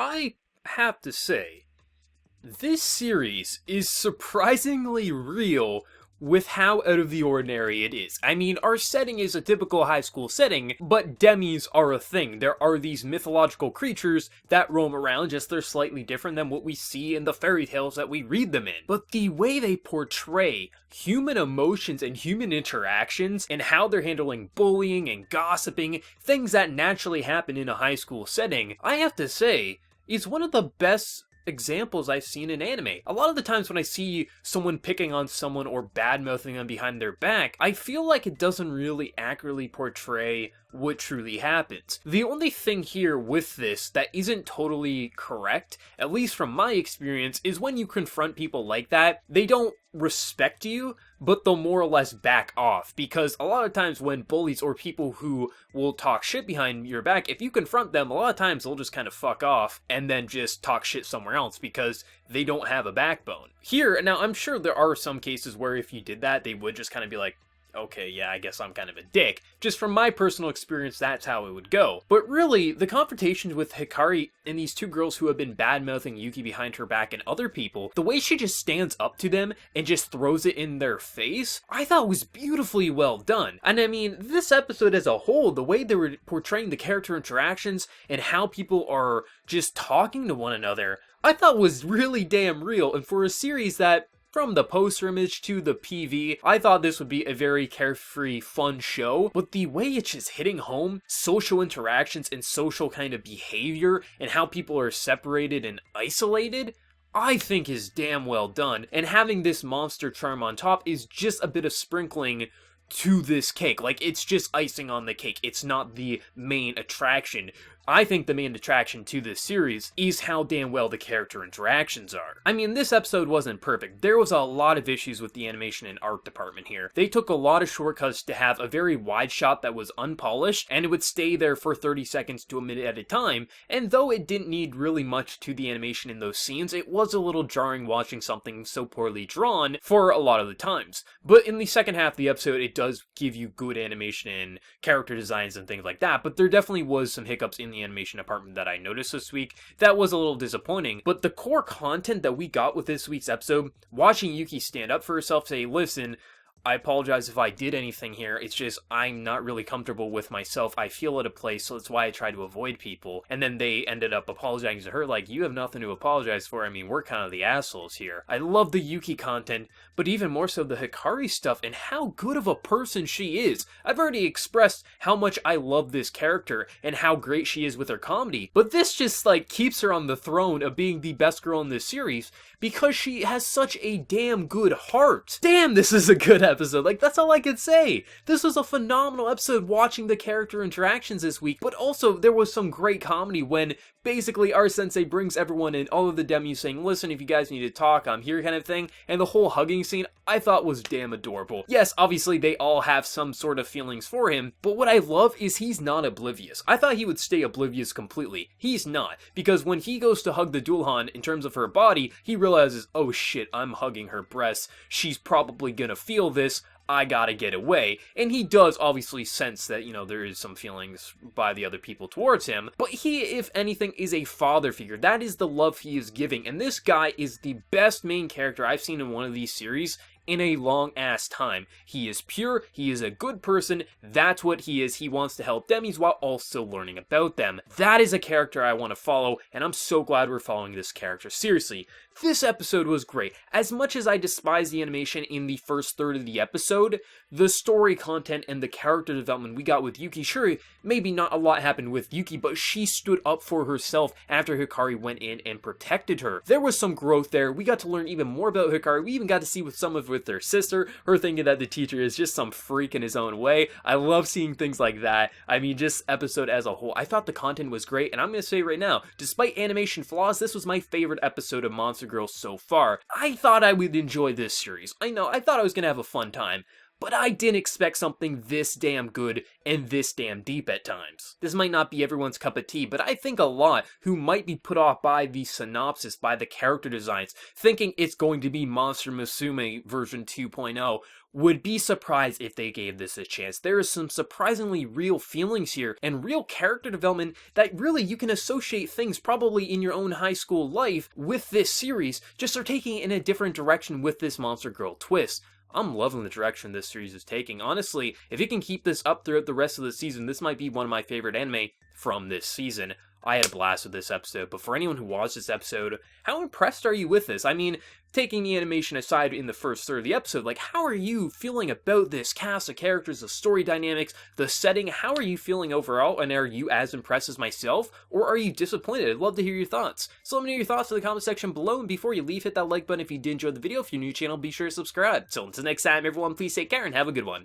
I have to say, this series is surprisingly real with how out of the ordinary it is. I mean, our setting is a typical high school setting, but demis are a thing. There are these mythological creatures that roam around, just they're slightly different than what we see in the fairy tales that we read them in. But the way they portray human emotions and human interactions, and how they're handling bullying and gossiping, things that naturally happen in a high school setting, I have to say, is one of the best examples I've seen in anime. A lot of the times when I see someone picking on someone or bad-mouthing them behind their back, I feel like it doesn't really accurately portray what truly happens. The only thing here with this that isn't totally correct, at least from my experience, is when you confront people like that, they don't respect you, but they'll more or less back off, because a lot of times when bullies or people who will talk shit behind your back, if you confront them, a lot of times they'll just kind of fuck off and then just talk shit somewhere else because they don't have a backbone. Here, now I'm sure there are some cases where if you did that, they would just kind of be like, okay, yeah, I guess I'm kind of a dick. Just from my personal experience, that's how it would go. But really, the confrontations with Hikari and these two girls who have been bad-mouthing Yuki behind her back and other people, the way she just stands up to them and just throws it in their face, I thought was beautifully well done. And I mean, this episode as a whole, the way they were portraying the character interactions and how people are just talking to one another, I thought was really damn real. And for a series that, from the poster image to the PV, I thought this would be a very carefree, fun show, but the way it's just hitting home, social interactions and social kind of behavior, and how people are separated and isolated, I think is damn well done. And having this monster charm on top is just a bit of sprinkling to this cake. Like, it's just icing on the cake. It's not the main attraction. I think the main attraction to this series is how damn well the character interactions are. I mean, this episode wasn't perfect. There was a lot of issues with the animation and art department here. They took a lot of shortcuts to have a very wide shot that was unpolished, and it would stay there for 30 seconds to a minute at a time, and though it didn't need really much to the animation in those scenes, it was a little jarring watching something so poorly drawn for a lot of the times. But in the second half of the episode, it does give you good animation and character designs and things like that, but there definitely was some hiccups in the animation department that I noticed this week that was a little disappointing. But the core content that we got with this week's episode, watching Yuki stand up for herself, say, listen, I apologize if I did anything here, it's just I'm not really comfortable with myself, I feel out of place, so that's why I try to avoid people. And then they ended up apologizing to her like, you have nothing to apologize for, I mean, we're kind of the assholes here. I love the Yuki content, but even more so the Hikari stuff and how good of a person she is. I've already expressed how much I love this character and how great she is with her comedy, but this just like keeps her on the throne of being the best girl in this series because she has such a damn good heart. Damn, this is a good episode. Like, that's all I could say. This was a phenomenal episode watching the character interactions this week, but also there was some great comedy when basically our sensei brings everyone in, all of the demis saying, listen, if you guys need to talk, I'm here kind of thing, and the whole hugging scene I thought was damn adorable. Yes, obviously they all have some sort of feelings for him, but what I love is he's not oblivious. I thought he would stay oblivious completely. He's not, because when he goes to hug the Dulhan in terms of her body, he realizes, oh shit, I'm hugging her breasts, she's probably gonna feel this, I gotta get away. And he does obviously sense that, you know, there is some feelings by the other people towards him, but he, if anything, is a father figure. That is the love he is giving, and this guy is the best main character I've seen in one of these series in a long ass time. He is pure, he is a good person, that's what he is. He wants to help demis while also learning about them. That is a character I want to follow, and I'm so glad we're following this character. Seriously, this episode was great. As much as I despise the animation in the first third of the episode, the story content and the character development we got with Yuki, sure, maybe not a lot happened with Yuki, but she stood up for herself after Hikari went in and protected her. There was some growth there. We got to learn even more about Hikari. We even got to see with some of with their sister, her thinking that the teacher is just some freak in his own way. I love seeing things like that. I mean, just episode as a whole, I thought the content was great, and I'm gonna say right now, despite animation flaws, this was my favorite episode of Monster Girl so far. I thought I would enjoy this series. I know, I thought I was gonna have a fun time. but I didn't expect something this damn good and this damn deep at times. This might not be everyone's cup of tea, but I think a lot who might be put off by the synopsis, by the character designs, thinking it's going to be Monster Musume version 2.0, would be surprised if they gave this a chance. There is some surprisingly real feelings here and real character development that really you can associate things probably in your own high school life with this series, just are taking it in a different direction with this Monster Girl twist. I'm loving the direction this series is taking. Honestly, if you can keep this up throughout the rest of the season, this might be one of my favorite anime from this season. I had a blast with this episode, but for anyone who watched this episode, how impressed are you with this? I mean, taking the animation aside in the first third of the episode, like, how are you feeling about this cast of characters, the story dynamics, the setting? How are you feeling overall, and are you as impressed as myself, or are you disappointed? I'd love to hear your thoughts. So let me know your thoughts in the comment section below, and before you leave, hit that like button if you did enjoy the video. If you're new to the channel, be sure to subscribe. So until next time, everyone, please take care and have a good one.